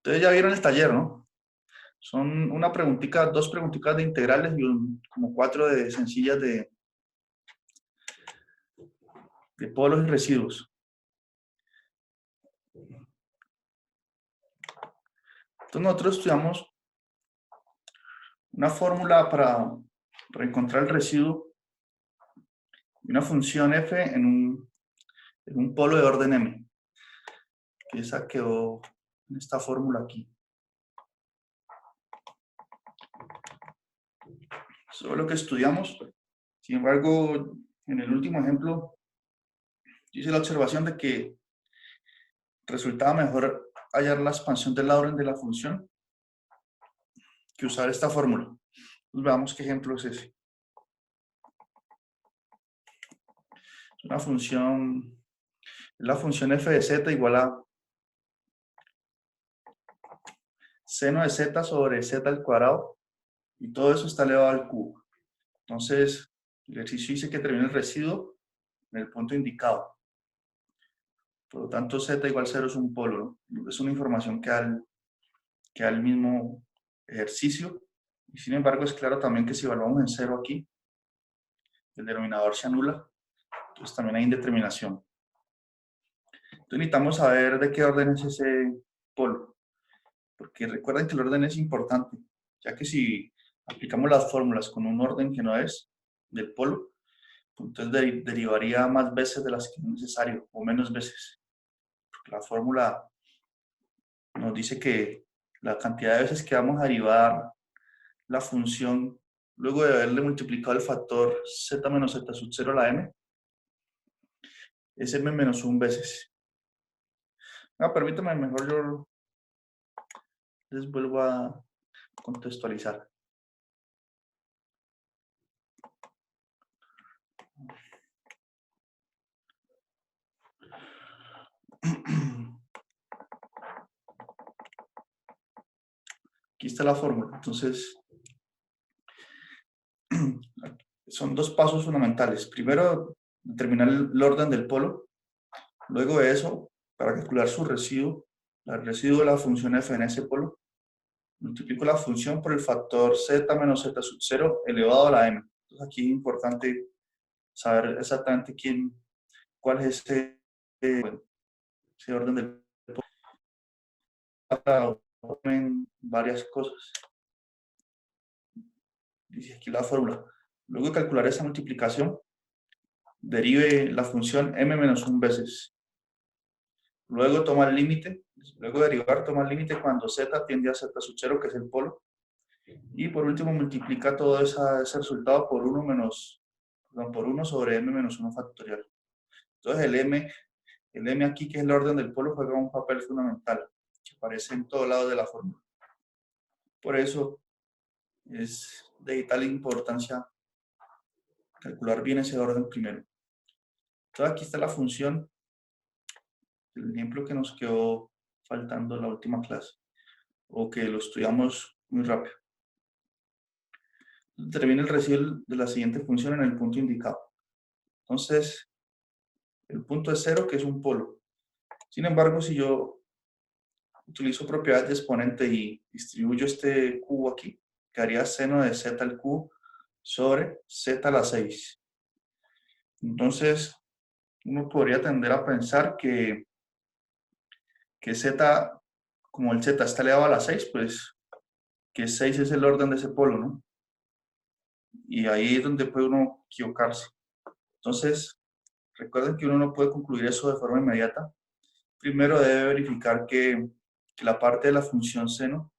Ustedes ya vieron el taller, ¿no? Son una preguntita, dos preguntitas de integrales y como cuatro de sencillas de polos y residuos. Entonces nosotros estudiamos una fórmula para encontrar el residuo y una función f en un polo de orden m, que esa quedó en esta fórmula aquí. Eso es lo que estudiamos. Sin embargo, en el último ejemplo, hice la observación de que resultaba mejor hallar la expansión de la orden de la función que usar esta fórmula. Entonces, veamos qué ejemplo es ese. Es una función, es la función f de z igual a seno de z sobre z al cuadrado, y todo eso está elevado al cubo. Entonces, el ejercicio dice que termina el residuo en el punto indicado. Por lo tanto, z igual 0 es un polo, ¿no? Es una información que da el mismo ejercicio. Y sin embargo, es claro también que si evaluamos en 0 aquí, el denominador se anula. Entonces también hay indeterminación. Entonces necesitamos saber de qué orden es ese polo. Porque recuerden que el orden es importante, ya que si aplicamos las fórmulas con un orden que no es del polo, entonces derivaría más veces de las que es necesario, o menos veces. Porque la fórmula nos dice que la cantidad de veces que vamos a derivar la función luego de haberle multiplicado el factor z menos z sub 0 a la m es m menos 1 veces. Permítame, mejor yo les vuelvo a contextualizar. Aquí está la fórmula. Entonces, son dos pasos fundamentales. Primero, determinar el orden del polo. Luego de eso, para calcular su residuo, el residuo de la función f en ese polo, multiplico la función por el factor z menos z sub 0 elevado a la m. Entonces, aquí es importante saber exactamente cuál es ese orden del polo. En varias cosas. Dice aquí la fórmula. Luego de calcular esa multiplicación, derive la función m menos 1 veces. Luego toma el límite, luego de derivar toma el límite cuando z tiende a z sub 0, que es el polo. Y por último multiplica todo ese resultado por 1 sobre m menos 1 factorial. Entonces el m aquí, que es el orden del polo, juega un papel fundamental, que aparece en todo lado de la fórmula. Por eso es de vital importancia calcular bien ese orden primero. Entonces aquí está la función, el ejemplo que nos quedó faltando en la última clase, o que lo estudiamos muy rápido. Determina el residuo de la siguiente función en el punto indicado. Entonces, el punto es 0, que es un polo. Sin embargo, si yo utilizo propiedades de exponente y distribuyo este cubo aquí, quedaría seno de z al cubo sobre z a la 6. Entonces, uno podría tender a pensar que z, como el z está elevado a la 6, pues que 6 es el orden de ese polo, ¿no? Y ahí es donde puede uno equivocarse. Entonces, recuerden que uno no puede concluir eso de forma inmediata. Primero debe verificar que la parte de la función seno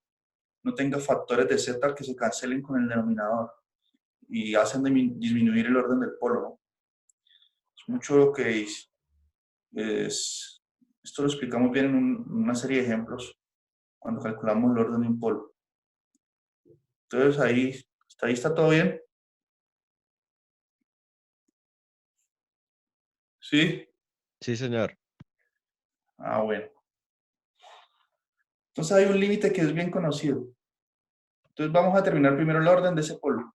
no tenga factores de z que se cancelen con el denominador y hacen disminuir el orden del polo, ¿no? Es mucho lo que esto lo explicamos bien en una serie de ejemplos cuando calculamos el orden de un polo. Entonces ahí está todo bien. ¿Sí? Sí, señor. Bueno. Entonces hay un límite que es bien conocido. Entonces vamos a determinar primero el orden de ese polo.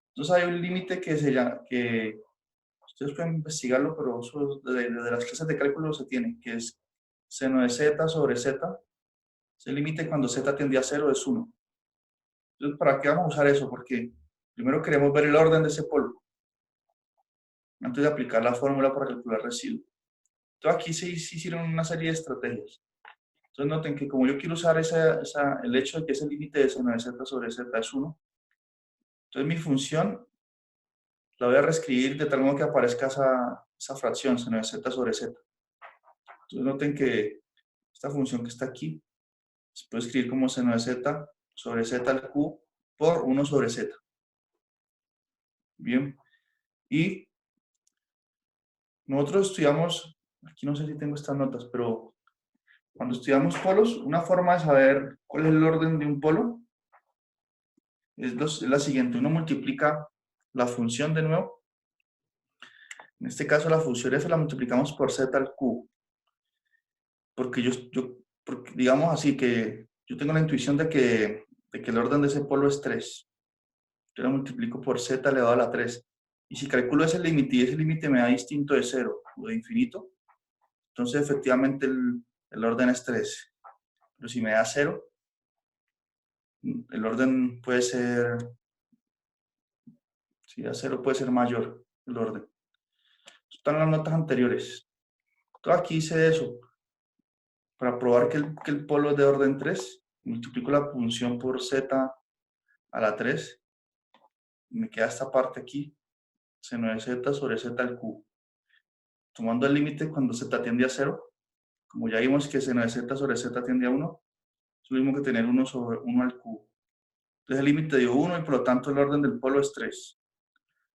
Entonces hay un límite que se llama, que ustedes pueden investigarlo, pero eso desde las clases de cálculo se tiene, que es seno de z sobre z El límite cuando z tiende a 0 es 1. Entonces, ¿para qué vamos a usar eso? Porque primero queremos ver el orden de ese polo, antes de aplicar la fórmula para calcular residuo. Entonces, aquí se hicieron una serie de estrategias. Entonces, noten que como yo quiero usar el hecho de que ese límite de seno de z sobre z es 1, entonces mi función la voy a reescribir de tal modo que aparezca esa fracción, seno de z sobre z. Entonces, noten que esta función que está aquí se puede escribir como seno de z sobre z al q por 1 sobre z. Bien. Y nosotros estudiamos, aquí no sé si tengo estas notas, pero cuando estudiamos polos, una forma de saber cuál es el orden de un polo es la siguiente. Uno multiplica la función de nuevo. En este caso la función f la multiplicamos por z al cubo. Porque porque digamos así que yo tengo la intuición de que el orden de ese polo es 3. Yo la multiplico por z elevado a la 3. Y si calculo ese límite y ese límite me da distinto de 0 o de infinito, entonces efectivamente el orden es 3. Pero si me da 0, el orden puede ser, si da 0 puede ser mayor el orden. Están las notas anteriores. Entonces aquí hice eso. Para probar que el polo es de orden 3, multiplico la función por z a la 3. Y me queda esta parte aquí, seno de z sobre z al cubo. Tomando el límite cuando z tiende a 0, como ya vimos que seno de z sobre z tiende a 1, es lo mismo que tener 1 sobre 1 al cubo. Entonces el límite dio 1 y por lo tanto el orden del polo es 3.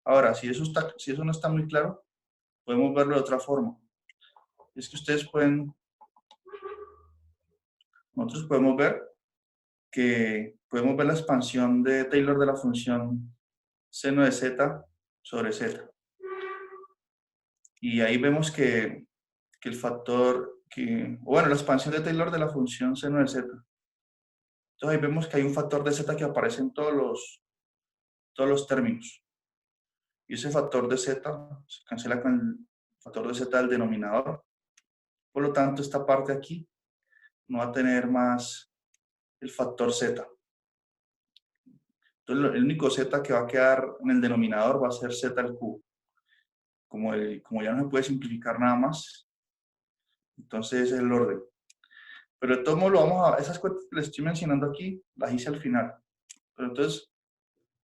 Ahora, si eso no está muy claro, podemos verlo de otra forma. Es que nosotros podemos ver la expansión de Taylor de la función seno de z sobre z. Y ahí vemos que el factor, bueno, la expansión de Taylor de la función seno de z. Entonces ahí vemos que hay un factor de z que aparece en todos los términos. Y ese factor de z se cancela con el factor de z del denominador. Por lo tanto, esta parte aquí no va a tener más el factor z. Entonces, el único z que va a quedar en el denominador va a ser z al cubo. Como ya no se puede simplificar nada más, entonces ese es el orden. Pero de todos modos, esas cuentas que les estoy mencionando aquí, las hice al final. Pero entonces,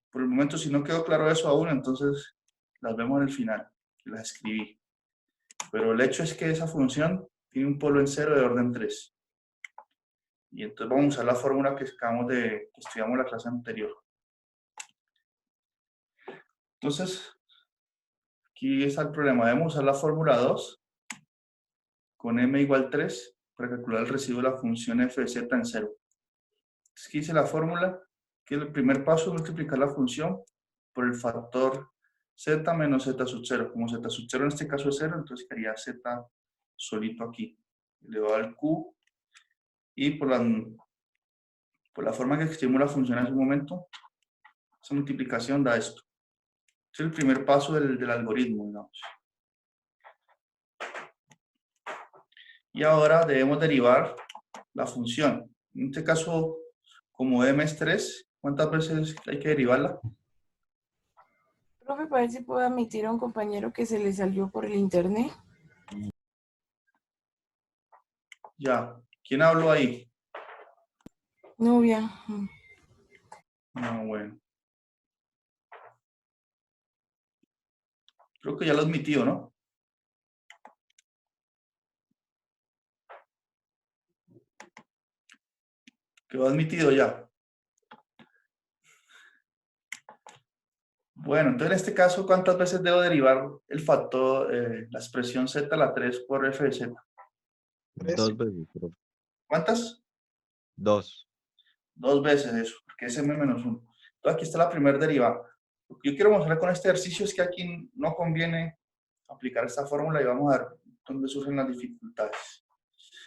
por el momento, si no quedó claro eso aún, entonces las vemos en el final, que las escribí. Pero el hecho es que esa función tiene un polo en 0 de orden 3. Y entonces vamos a usar la fórmula que estudiamos en la clase anterior. Entonces, aquí está el problema. Debemos usar la fórmula 2 con m igual 3 para calcular el residuo de la función f de z en 0. Aquí hice la fórmula, que el primer paso es multiplicar la función por el factor z menos z sub 0. Como z sub 0 en este caso es 0, entonces quedaría z solito aquí, elevado al q. Y por la forma que escribimos la función en su momento, esa multiplicación da esto. Es el primer paso del algoritmo, digamos. Y ahora debemos derivar la función. En este caso, como m es 3, ¿cuántas veces hay que derivarla? Profe, parece que puedo admitir a un compañero que se le salió por el internet. Ya. ¿Quién habló ahí? Novia. No, bueno. Creo que ya lo admitió, ¿no? Quedó admitido ya. Bueno, entonces en este caso, ¿cuántas veces debo derivar el factor, la expresión z a la 3 por f de z? 2 veces, profe. ¿Cuántas? 2. 2 veces eso, porque es m menos 1. Entonces aquí está la primera derivada. Lo que yo quiero mostrar con este ejercicio es que aquí no conviene aplicar esta fórmula y vamos a ver dónde surgen las dificultades.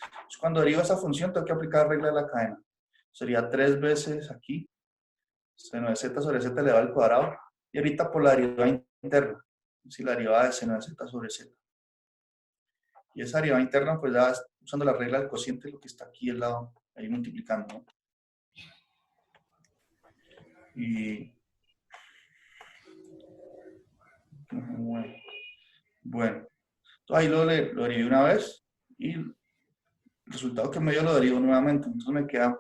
Entonces, cuando derivo esa función, tengo que aplicar la regla de la cadena. Sería 3 veces aquí, seno de z sobre z elevado al cuadrado, y ahorita por la derivada interna, si la derivada de seno de z sobre z. Y esa derivada interna, pues ya usando la regla del cociente, lo que está aquí al lado ahí multiplicando, ¿no? Y bueno, entonces ahí lo derivé una vez y el resultado que me dio lo derivo nuevamente. Entonces me queda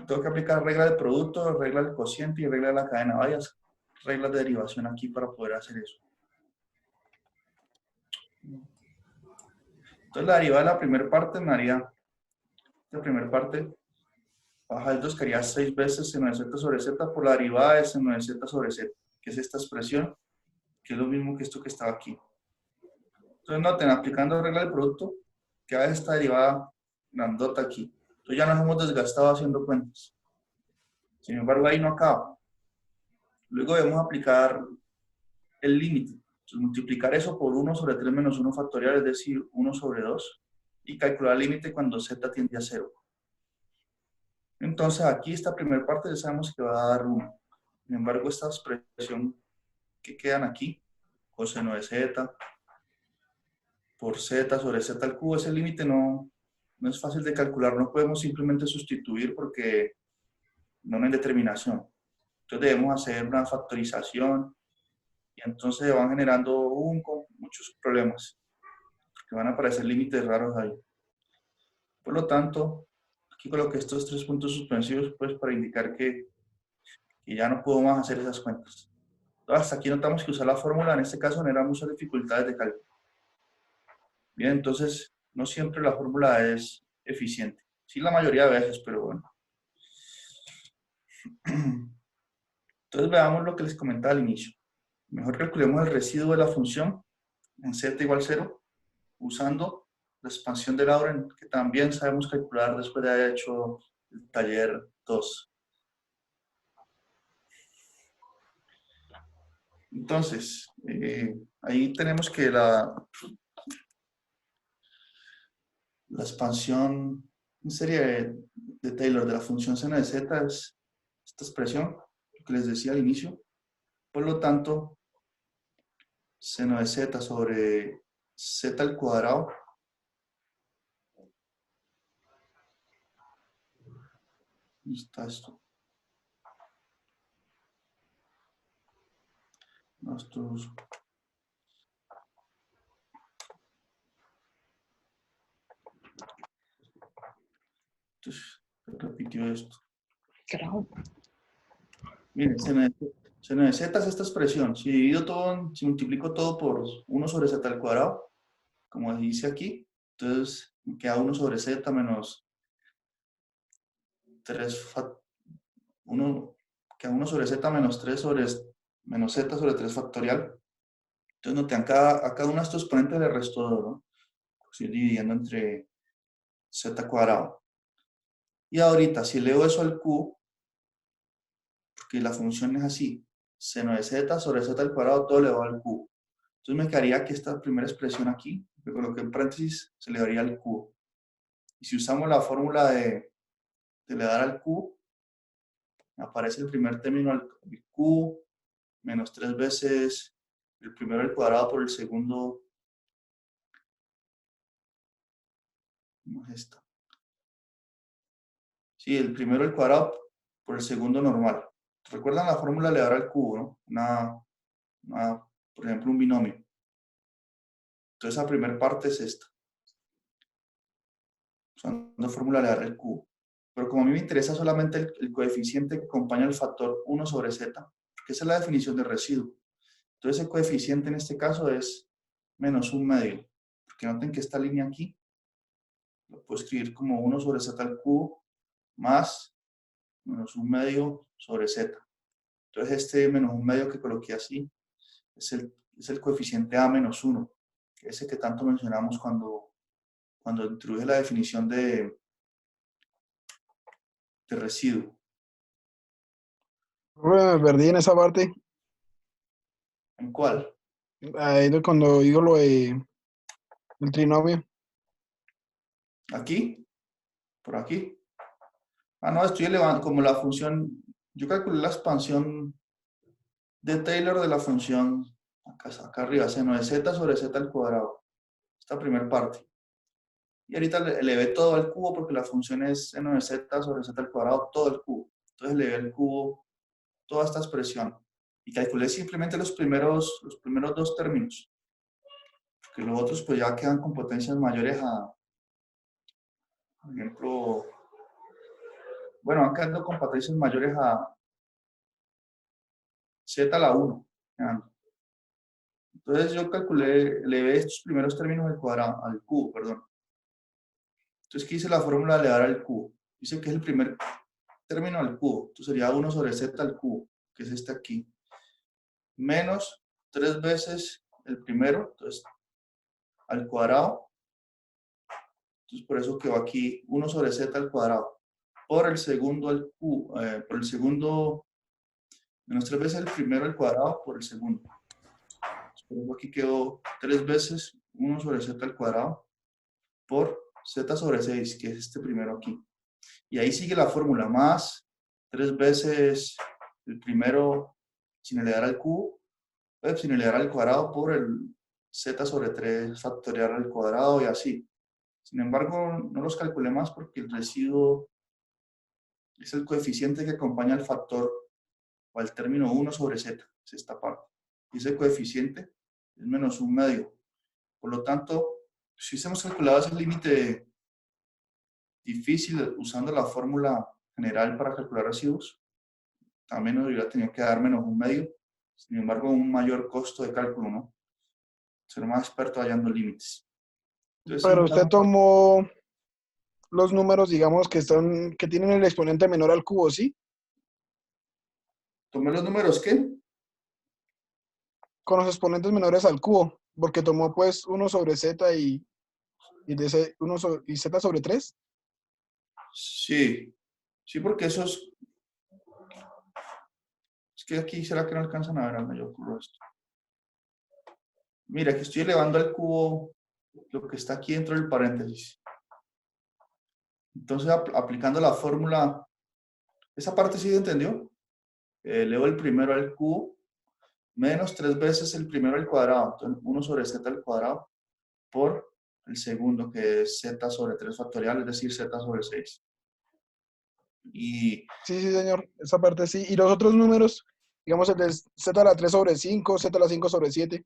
tengo que aplicar regla del producto, regla del cociente y regla de la cadena. Varias reglas de derivación aquí para poder hacer eso. Entonces la derivada de la primera parte me haría, la primera parte baja del 2 que haría 6 veces seno de z sobre z por la derivada de seno de z sobre z, que es esta expresión, que es lo mismo que esto que estaba aquí. Entonces noten, aplicando regla del producto, que a esta derivada grandota aquí. Entonces ya nos hemos desgastado haciendo cuentas. Sin embargo, ahí no acaba. Luego debemos aplicar el límite. Entonces, multiplicar eso por 1 sobre 3 menos 1 factorial, es decir, 1 sobre 2, y calcular el límite cuando z tiende a 0. Entonces, aquí esta primera parte ya sabemos que va a dar 1. Sin embargo, esta expresión que quedan aquí, coseno de z por z sobre z al cubo, ese límite no es fácil de calcular. No podemos simplemente sustituir porque no hay determinación. Entonces, debemos hacer una factorización y entonces van generando muchos problemas, que van a aparecer límites raros ahí. Por lo tanto, aquí coloqué estos 3 puntos suspensivos pues para indicar que ya no puedo más hacer esas cuentas. Entonces, hasta aquí notamos que usar la fórmula en este caso genera muchas dificultades de cálculo. Bien, entonces no siempre la fórmula es eficiente. Sí, la mayoría de veces, pero bueno. Entonces veamos lo que les comentaba al inicio. Mejor calculemos el residuo de la función en z igual 0 usando la expansión de Laurent, que también sabemos calcular después de haber hecho el taller 2. Entonces, ahí tenemos que la expansión en serie de Taylor de la función seno de z es esta expresión, lo que les decía al inicio. Por lo tanto, seno de z sobre z al cuadrado ¿dónde está esto? No, esto es... Entonces, repitió esto. Carajo. Miren, seno de z es esta expresión. Si divido todo, si multiplico todo por 1 sobre z al cuadrado, como dice aquí, entonces me queda 1 sobre z menos 3, 1, queda 1 sobre z menos 3 sobre menos z sobre 3 factorial. Entonces noten, a cada uno de estos exponentes le resto 2, ¿no? Estoy dividiendo entre z cuadrado. Y ahorita, si elevo eso al cubo, porque la función es así, seno de z sobre z al cuadrado, todo elevado al cubo. Entonces me quedaría que esta primera expresión aquí, que coloqué en paréntesis, se le daría al cubo. Y si usamos la fórmula de elevar al cubo, aparece el primer término al cubo, menos 3 veces el primero al cuadrado por el segundo. ¿Cómo es esto? Sí, el primero al cuadrado por el segundo normal. ¿Recuerdan la fórmula de elevar al cubo, no? Por ejemplo, un binomio. Entonces, la primera parte es esta. Usando fórmula de elevar al cubo. Pero como a mí me interesa solamente el coeficiente que acompaña el factor 1 sobre z, porque esa es la definición de residuo. Entonces, el coeficiente en este caso es menos 1/2. Porque noten que esta línea aquí lo puedo escribir como 1 sobre z al cubo más menos 1/2 sobre z. Entonces, este menos 1/2 que coloqué así es el coeficiente a menos 1, ese que tanto mencionamos cuando introduje la definición de residuo. Me perdí en esa parte. ¿En cuál? Ahí cuando digo lo de el trinomio. ¿Aquí? ¿Por aquí? Ah, no, estoy elevando como la función. Yo calculé la expansión de Taylor de la función acá arriba, seno de z sobre z al cuadrado. Esta primera parte. Y ahorita le elevé todo al cubo porque la función es seno de z sobre z al cuadrado, todo el cubo. Entonces elevé al cubo toda esta expresión. Y calculé simplemente los primeros dos términos. Porque los otros pues ya quedan con potencias mayores a, por ejemplo, bueno, van quedando con potencias mayores a z a la 1. Entonces yo calculé, elevé estos primeros términos al cuadrado, al cubo, perdón. Entonces, ¿qué hice la fórmula de elevar al cubo? Dice que es el primer término al cubo. Entonces sería 1 sobre z al cubo, que es este aquí. Menos 3 veces el primero, entonces al cuadrado. Entonces por eso quedó aquí 1 sobre z al cuadrado. Por el segundo al cubo, por el segundo, menos 3 veces el primero al cuadrado por el segundo. Entonces, por eso aquí quedó 3 veces 1 sobre z al cuadrado por z sobre 6, que es este primero aquí. Y ahí sigue la fórmula, más 3 veces el primero sin elevar al cubo, sin elevar al cuadrado por el z sobre 3 factorial al cuadrado y así. Sin embargo, no los calculé más porque el residuo es el coeficiente que acompaña al factor o al término 1 sobre z, es esta parte. Y ese coeficiente es menos un medio. Por lo tanto, si hubiésemos calculado ese límite difícil usando la fórmula general para calcular residuos, también nos hubiera tenido que dar menos un medio. Sin embargo, un mayor costo de cálculo, ¿no? Ser más experto hallando límites. Entonces, Pero usted tomó los números, digamos, que tienen el exponente menor al cubo, ¿sí? tomé los números, ¿qué? Con los exponentes menores al cubo, porque tomó pues 1 sobre z y z sobre 3. Sí, sí, porque esos... Es que aquí, ¿será que no alcanzan a ver al mayor cubo esto? Mira, que estoy elevando al cubo lo que está aquí dentro del paréntesis. Entonces, aplicando la fórmula, esa parte sí entendió. Elevo el primero al cubo, menos 3 veces el primero al cuadrado. Entonces, 1 sobre z al cuadrado por el segundo, que es z sobre 3 factorial, es decir, z sobre 6. Y Sí, sí, señor, esa parte sí. Y los otros números, digamos, el de z a la 3 sobre 5, z a la 5 sobre 7.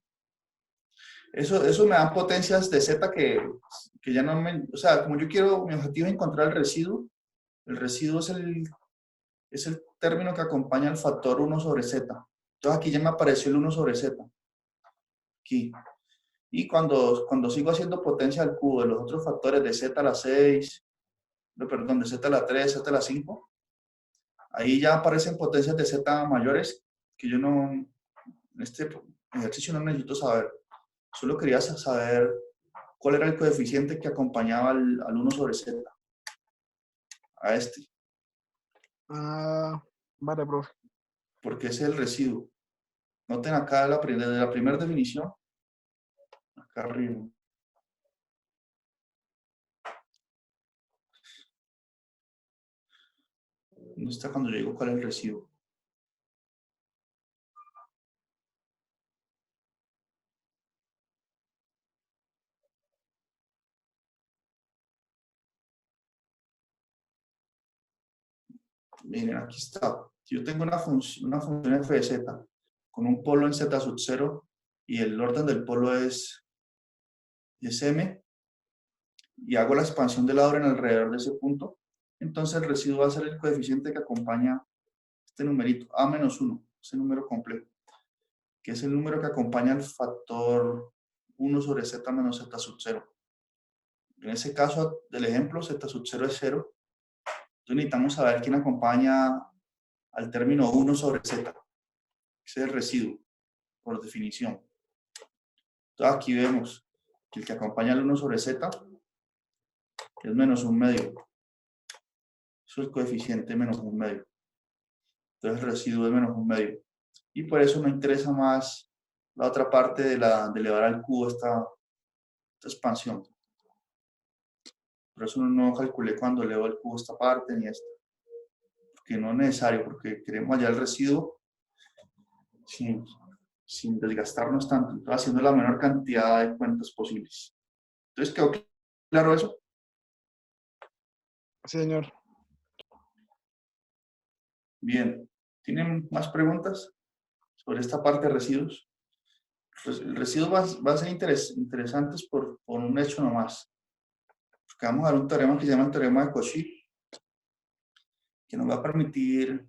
eso me da potencias de z que ya no me... O sea, como yo quiero, mi objetivo es encontrar el residuo es el término que acompaña al factor 1 sobre z. Entonces aquí ya me apareció el 1 sobre z. Aquí. Y cuando sigo haciendo potencia al cubo de los otros factores de z a la 6, perdón, de z a la 3, z a la 5, ahí ya aparecen potencias de z mayores que yo no, en este ejercicio no necesito saber. Solo quería saber cuál era el coeficiente que acompañaba al 1 sobre z, a este, Ah, vale, profe. porque ese es el residuo. Noten acá desde la primera definición, acá arriba. ¿Dónde está cuando yo digo cuál es el residuo? Miren, aquí está. Si yo tengo una función f de z con un polo en z sub 0 y el orden del polo es m y hago la expansión del lado en alrededor de ese punto, entonces el residuo va a ser el coeficiente que acompaña este numerito, a menos 1, ese número complejo, que es el número que acompaña al factor 1 sobre z menos z sub 0. En ese caso del ejemplo, z sub 0 es 0. Entonces necesitamos saber quién acompaña al término 1 sobre z. Ese es el residuo, por definición. Entonces aquí vemos que el que acompaña al 1 sobre z es menos un medio. Eso es el coeficiente menos un medio. Entonces el residuo es menos un medio. Y por eso me interesa más la otra parte de elevar al cubo esta expansión. Por eso no calculé cuando elevo al cubo esta parte ni esta. Porque no es necesario, porque queremos hallar el residuo sin desgastarnos tanto, haciendo la menor cantidad de cuentas posibles. Entonces, ¿quedó claro eso? Sí, señor. Bien. ¿Tienen más preguntas sobre esta parte de residuos? Pues el residuo va a ser interesantes por un hecho nomás. Porque vamos a dar un teorema que se llama el teorema de Cauchy, que nos va a permitir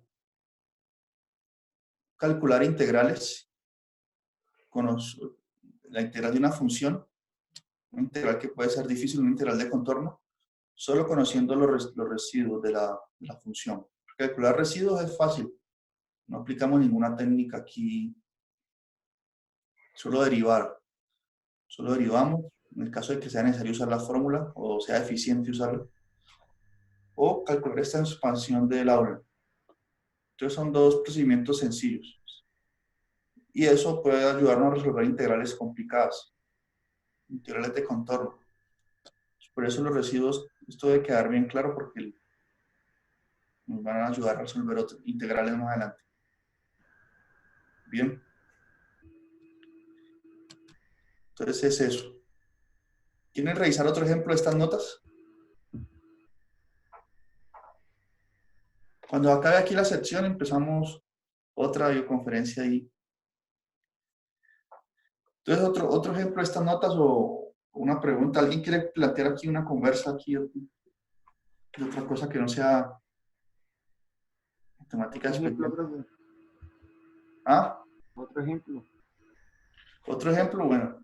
calcular integrales con la integral de una función, una integral que puede ser difícil, una integral de contorno, solo conociendo los residuos de la función. Calcular residuos es fácil, no aplicamos ninguna técnica aquí, solo derivar. Solo derivamos en el caso de que sea necesario usar la fórmula o sea eficiente usarla, o calcular esta expansión de Laurent. Entonces son dos procedimientos sencillos. Y eso puede ayudarnos a resolver integrales complicadas, integrales de contorno. Por eso los residuos, esto debe quedar bien claro porque nos van a ayudar a resolver otros integrales más adelante. Bien. Entonces es eso. ¿Quieren revisar otro ejemplo de estas notas? Cuando acabe aquí la sección empezamos otra videoconferencia ahí. Entonces otro ejemplo de estas notas o una pregunta. ¿Alguien quiere plantear aquí una conversa aquí de otra cosa que no sea temática especial? Profe. ¿Ah? Otro ejemplo. Otro ejemplo, bueno.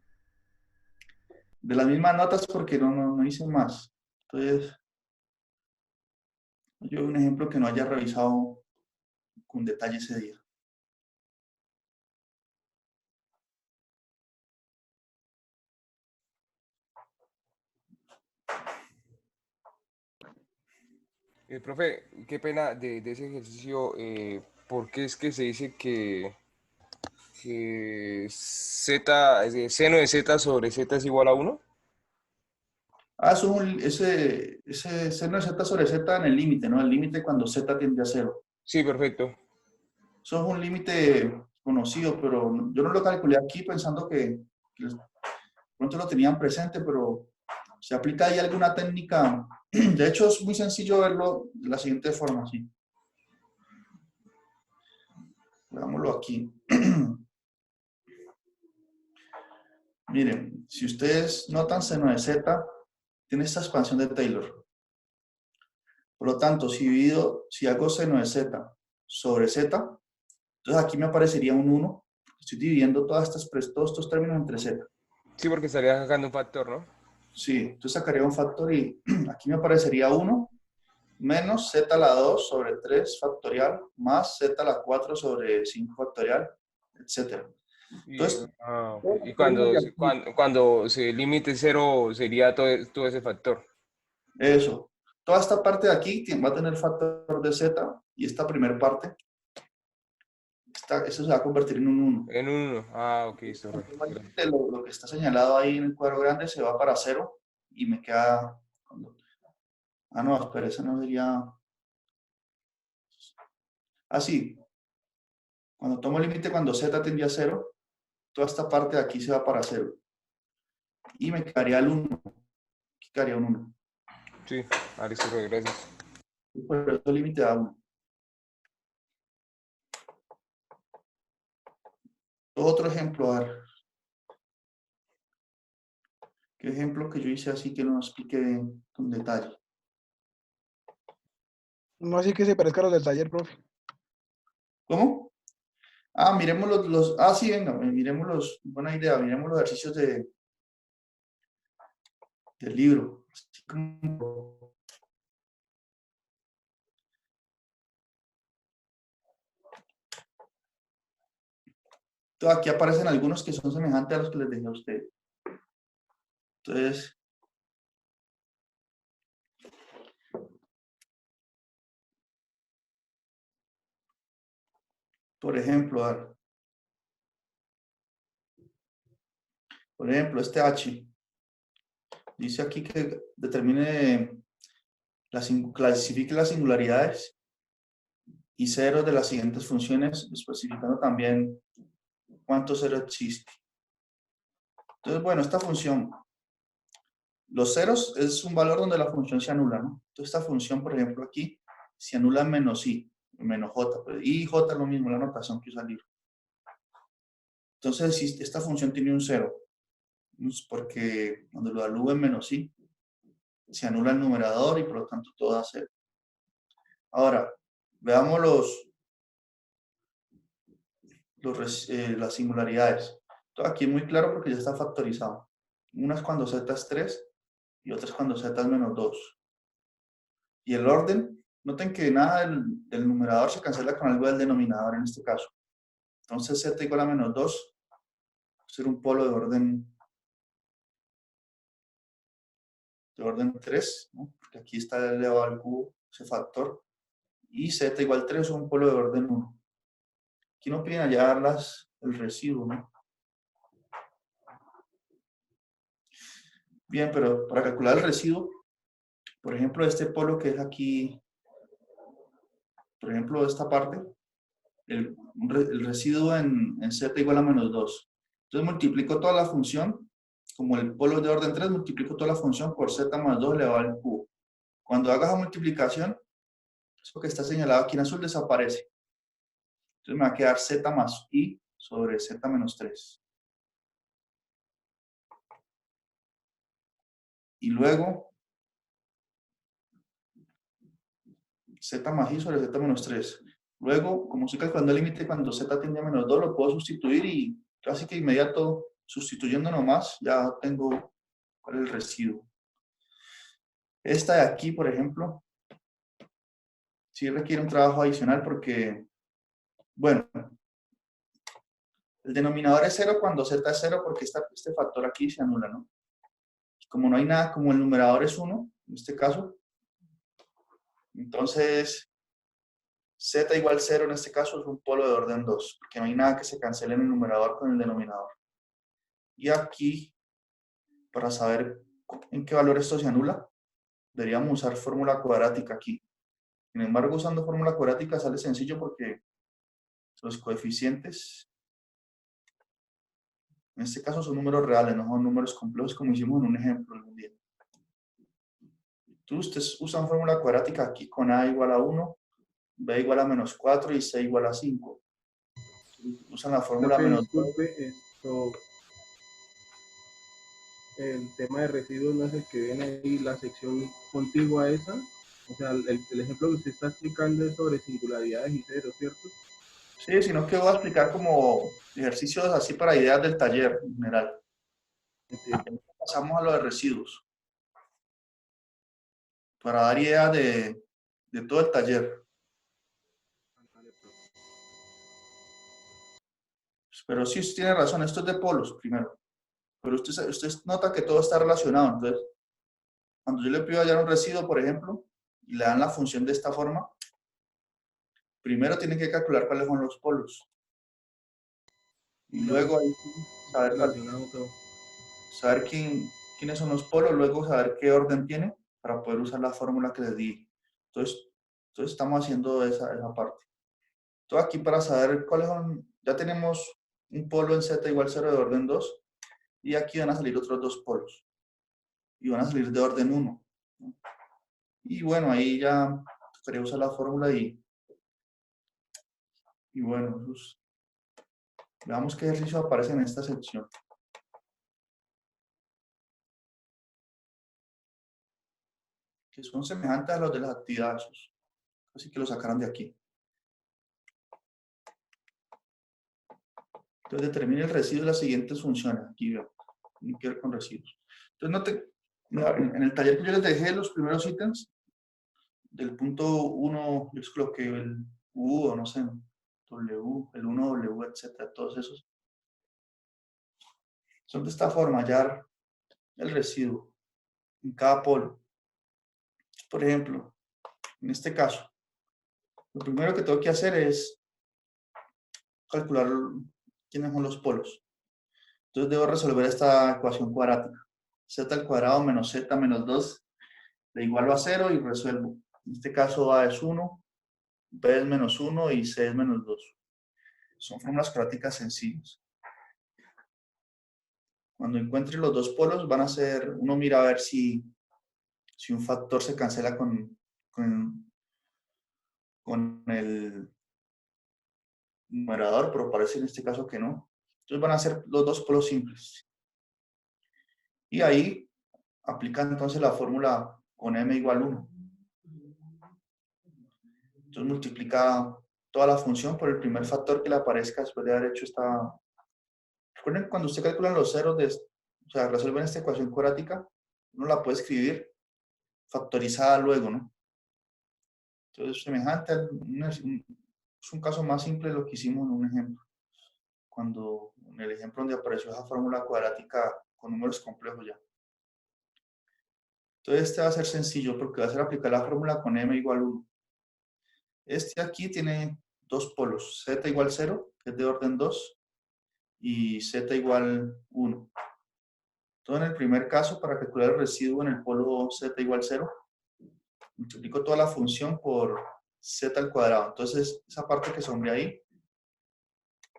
De las mismas notas porque no hice más. Entonces, yo un ejemplo que no haya revisado con detalle ese día. Profe, qué pena de ese ejercicio, ¿por qué es que se dice que z, seno de z sobre z es igual a 1? Ah, ese seno de z sobre z en el límite, ¿no? El límite cuando z tiende a 0. Sí, perfecto. Eso es un límite conocido, pero yo no lo calculé aquí pensando que pronto lo tenían presente, pero se aplica ahí alguna técnica. De hecho, es muy sencillo verlo de la siguiente forma, ¿sí? Veámoslo aquí. Miren, si ustedes notan seno de z, tiene esta expansión de Taylor. Por lo tanto, si hago seno de z sobre z, entonces aquí me aparecería un 1. Estoy dividiendo todos estos términos entre z. Sí, porque estaría sacando un factor, ¿no? Sí, entonces sacaría un factor y aquí me aparecería 1 menos z a la 2 sobre 3 factorial más z a la 4 sobre 5 factorial, etc. Entonces, Y cuando se límite 0 sería todo ese factor. eso. Toda esta parte de aquí va a tener factor de z y esta primera parte, eso se va a convertir en un 1. En un 1. Ah, ok, está perfecto. Lo que está señalado ahí en el cuadro grande se va para 0 y me queda... Ah, no, espera, esa no sería... Así. Cuando tomo el límite cuando z tiende a 0, toda esta parte de aquí se va para 0. Y me quedaría el 1. Aquí quedaría un 1. Sí, listo, profe, gracias. Y por eso el límite da 1. Otro ejemplo, a ver. ¿Qué ejemplo que yo hice así que no expliqué con detalle? No así que se parezca a los del taller, profe. ¿Cómo? Ah, miremos sí, venga, miremos buena idea, miremos los ejercicios del libro. Así como, aquí aparecen algunos que son semejantes a los que les dejé a ustedes. Entonces, por ejemplo, este H dice aquí que determine, clasifique las singularidades y ceros de las siguientes funciones, especificando también cuántos ceros existen. Entonces, bueno, esta función Los ceros es un valor donde la función se anula, ¿no? Entonces esta función, por ejemplo, aquí se anula en menos i, menos j, pues, i y j es lo mismo, la notación que usa el libro. Entonces, si esta función tiene un cero, es porque cuando lo alugo en menos i, se anula el numerador y por lo tanto todo da cero. Ahora, veamos las singularidades. Todo aquí es muy claro porque ya está factorizado. Una es cuando z es 3 y otra es cuando z es menos 2. Y el orden, noten que nada del numerador se cancela con algo del denominador en este caso. Entonces z igual a menos 2 va a ser un polo de orden 3, ¿no? Porque aquí está elevado al cubo, ese factor. Y z igual a 3 es un polo de orden 1. Aquí no piden hallar el residuo, ¿no? Bien, pero para calcular el residuo, por ejemplo, este polo que es aquí, por ejemplo, esta parte, el residuo en z igual a menos 2. Entonces multiplico toda la función, como el polo es de orden 3, multiplico toda la función por z más 2 elevado al cubo. Cuando hagas la multiplicación, eso que está señalado aquí en azul desaparece. Entonces me va a quedar z más i sobre z menos 3. Y luego, z más i sobre z menos 3. Luego, como estoy calculando el límite cuando z tiende a menos 2, lo puedo sustituir y casi que inmediato, sustituyendo nomás, ya tengo cuál es el residuo. Esta de aquí, por ejemplo, sí requiere un trabajo adicional porque, bueno, el denominador es 0 cuando z es 0 porque este factor aquí se anula, ¿no? Como no hay nada, como el numerador es 1, en este caso, entonces z igual 0 en este caso es un polo de orden 2, porque no hay nada que se cancele en el numerador con el denominador. Y aquí, para saber en qué valor esto se anula, deberíamos usar fórmula cuadrática aquí. Sin embargo, usando fórmula cuadrática sale sencillo porque los coeficientes, en este caso son números reales, no son números complejos como hicimos en un ejemplo algún día. Entonces, ustedes usan fórmula cuadrática aquí con a igual a 1, b igual a menos 4 y c igual a 5. Usan la fórmula Profe, menos 2. disculpe, el tema de residuos no es el que viene ahí, la sección contigua a esa. O sea, el ejemplo que usted está explicando es sobre singularidades y ceros, ¿cierto? Sí, sino que voy a explicar como ejercicios así para ideas del taller en general. Entiendo. Pasamos a lo de residuos. Para dar ideas de todo el taller. Vale, profe. Pero sí, usted tiene razón, esto es de polos primero. Pero usted nota que todo está relacionado. Entonces, cuando yo le pido hallar un residuo, por ejemplo, y le dan la función de esta forma, primero tiene que calcular cuáles son los polos. Y luego ahí saber, Relacionado todo. saber quiénes son los polos, luego saber qué orden tiene para poder usar la fórmula que les di. Entonces estamos haciendo esa parte. Todo aquí para saber cuáles son, ya tenemos un polo en z igual 0 de orden 2 y aquí van a salir otros dos polos y van a salir de orden 1. Y bueno, ahí ya quería usar la fórmula y bueno, pues, veamos qué ejercicio aparece en esta sección. Que son semejantes a los de las actividades, así que lo sacaron de aquí. Entonces determine el residuo de las siguientes funciones. Aquí veo, tiene que ver con residuos. Entonces en el taller que yo les dejé los primeros ítems, del punto 1, yo coloqué el U o no sé, W, el 1W, etcétera, todos esos. Son de esta forma, hallar el residuo en cada polo. Por ejemplo, en este caso, lo primero que tengo que hacer es calcular quiénes son los polos. Entonces debo resolver esta ecuación cuadrática. Z al cuadrado menos Z menos 2 le igualo a 0 y resuelvo. En este caso A es 1, B es menos 1 y C es menos 2. Son fórmulas cuadráticas sencillas. Cuando encuentre los dos polos, van a ser, uno mira a ver si un factor se cancela con el numerador, pero parece en este caso que no. Entonces van a ser los dos polos simples. Y ahí aplica entonces la fórmula con m igual 1. Entonces multiplica toda la función por el primer factor que le aparezca después de haber hecho esta... Recuerden, cuando usted calcula los ceros, o sea, resuelven esta ecuación cuadrática, uno la puede escribir factorizada luego, ¿no? Entonces, semejante, es un caso más simple de lo que hicimos en un ejemplo. Cuando, en el ejemplo donde apareció esa fórmula cuadrática con números complejos ya. Entonces, este va a ser sencillo porque va a ser aplicar la fórmula con m igual 1. Este aquí tiene dos polos, z igual 0, que es de orden 2, y z igual 1. Entonces, en el primer caso, para calcular el residuo en el polo z igual 0, multiplico toda la función por z al cuadrado. Entonces, esa parte que sombrea ahí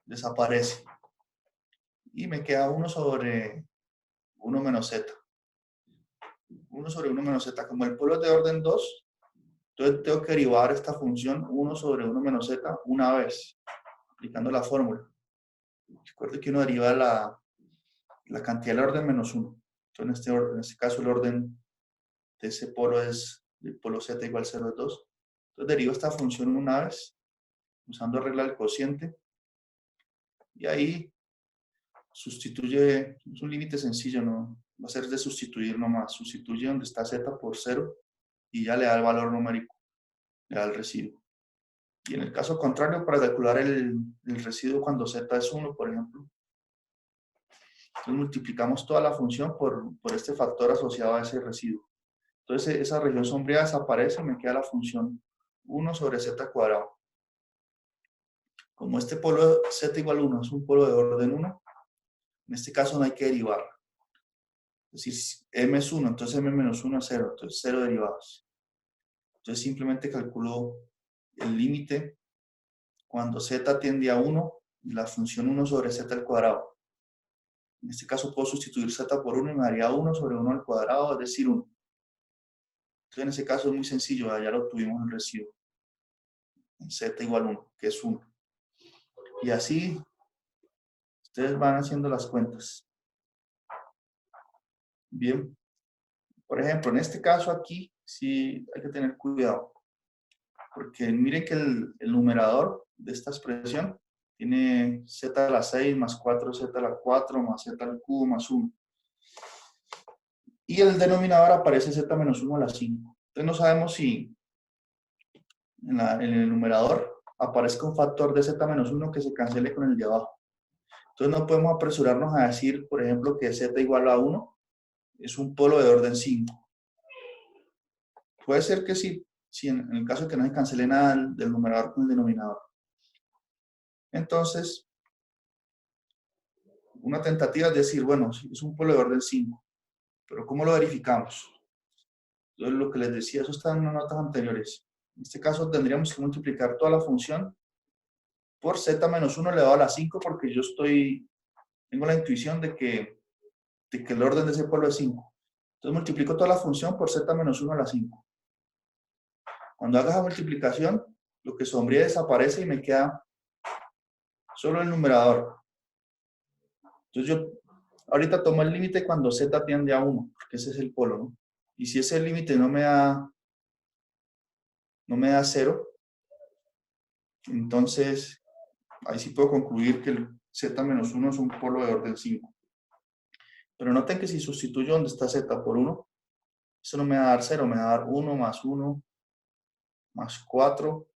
desaparece. Y me queda 1 sobre 1 menos z. 1 sobre 1 menos z. Como el polo es de orden 2, entonces tengo que derivar esta función 1 sobre 1 menos z una vez, aplicando la fórmula. Recuerde que uno deriva la cantidad del orden menos 1. Entonces, en este caso, el orden de ese polo es el polo z igual 0 es 2. Entonces, derivo esta función una vez, usando regla del cociente. Y ahí sustituye, es un límite sencillo, no va a ser de sustituir nomás. Sustituye donde está z por 0 y ya le da el valor numérico, le da el residuo. Y en el caso contrario, para calcular el residuo cuando z es 1, por ejemplo, entonces multiplicamos toda la función por este factor asociado a ese residuo. Entonces esa región sombreada desaparece y me queda la función 1 sobre z cuadrado. Como este polo z igual 1 es un polo de orden 1, en este caso no hay que derivar. Es decir, m es 1, entonces m menos 1 es 0, entonces 0 derivados. Entonces simplemente calculo el límite cuando z tiende a 1 y la función 1 sobre z al cuadrado. En este caso puedo sustituir z por 1 y me daría 1 sobre 1 al cuadrado, es decir, 1. Entonces en ese caso es muy sencillo, ya lo obtuvimos el residuo. En z igual 1, que es 1. Y así ustedes van haciendo las cuentas. Bien. Por ejemplo, en este caso aquí sí hay que tener cuidado. Porque miren que el numerador de esta expresión tiene z a la 6 más 4z a la 4 más z al cubo más 1. Y el denominador aparece z menos 1 a la 5. Entonces no sabemos si en el numerador aparezca un factor de z menos 1 que se cancele con el de abajo. Entonces no podemos apresurarnos a decir, por ejemplo, que z igual a 1 es un polo de orden 5. Puede ser que sí, si en el caso de que no se cancele nada del numerador con el denominador. Entonces, una tentativa es decir, bueno, es un polo de orden 5, pero ¿cómo lo verificamos? Entonces, lo que les decía, eso está en unas notas anteriores. En este caso, tendríamos que multiplicar toda la función por z menos 1 elevado a la 5, porque yo tengo la intuición de que el orden de ese polo es 5. Entonces, multiplico toda la función por z menos 1 a la 5. Cuando haga esa multiplicación, lo que sombría desaparece y me queda solo el numerador. Entonces yo ahorita tomo el límite cuando z tiende a 1, porque ese es el polo, ¿no? Y si ese límite no me da 0, entonces ahí sí puedo concluir que el z menos 1 es un polo de orden 5. Pero noten que si sustituyo donde está z por 1, eso no me va a dar 0, me va a dar 1 más 4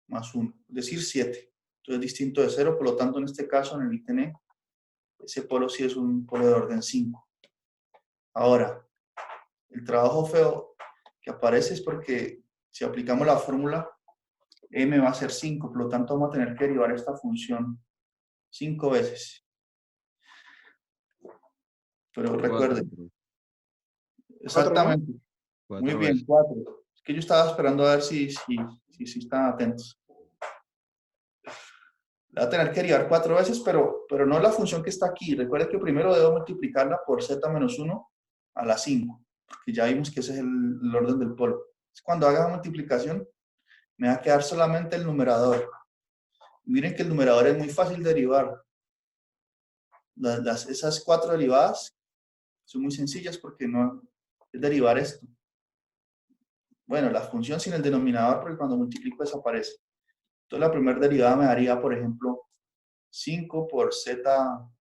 más 1, es decir, 7. Entonces es distinto de 0, por lo tanto en este caso, en el ítem E, ese polo sí es un polo de orden 5. Ahora, el trabajo feo que aparece es porque si aplicamos la fórmula, m va a ser 5, por lo tanto vamos a tener que derivar esta función 5 veces. Pero recuerden, exactamente, muy bien, 4. Es que yo estaba esperando a ver si están atentos. Le va a tener que derivar 4 veces, pero no la función que está aquí. Recuerda que primero debo multiplicarla por z menos 1 a la 5, porque ya vimos que ese es el orden del polo. Entonces, cuando haga la multiplicación, me va a quedar solamente el numerador. Miren que el numerador es muy fácil de derivar. Esas 4 derivadas son muy sencillas porque no es derivar esto. Bueno, la función sin el denominador, porque cuando multiplico desaparece. Entonces la primera derivada me daría, por ejemplo, 5 por z,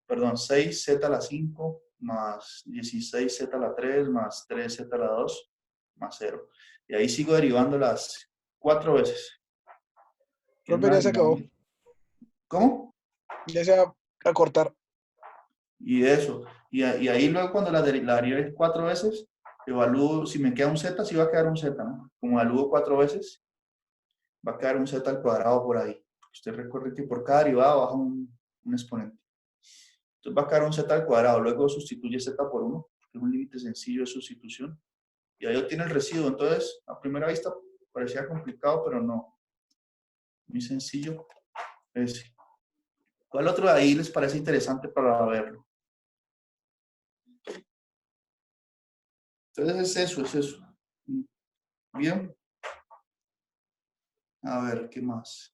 perdón, 6z a la 5 más 16z a la 3 más 3z a la 2 más 0. Y ahí sigo derivando las 4 veces. Profe, ya se acabó. ¿Cómo? Ya se va a cortar. Y eso. Y ahí luego cuando la derive 4 veces, evalúo, si me queda un z, sí va a quedar un z, ¿no? Como evalúo 4 veces, va a quedar un z al cuadrado por ahí. Usted recuerde que por cada derivada baja un exponente. Entonces va a quedar un z al cuadrado. Luego sustituye z por 1, que es un límite sencillo de sustitución. Y ahí obtiene el residuo. Entonces, a primera vista parecía complicado, pero no. Muy sencillo. Ese. ¿Cuál otro de ahí les parece interesante para verlo? Entonces es eso. Bien. A ver, ¿qué más?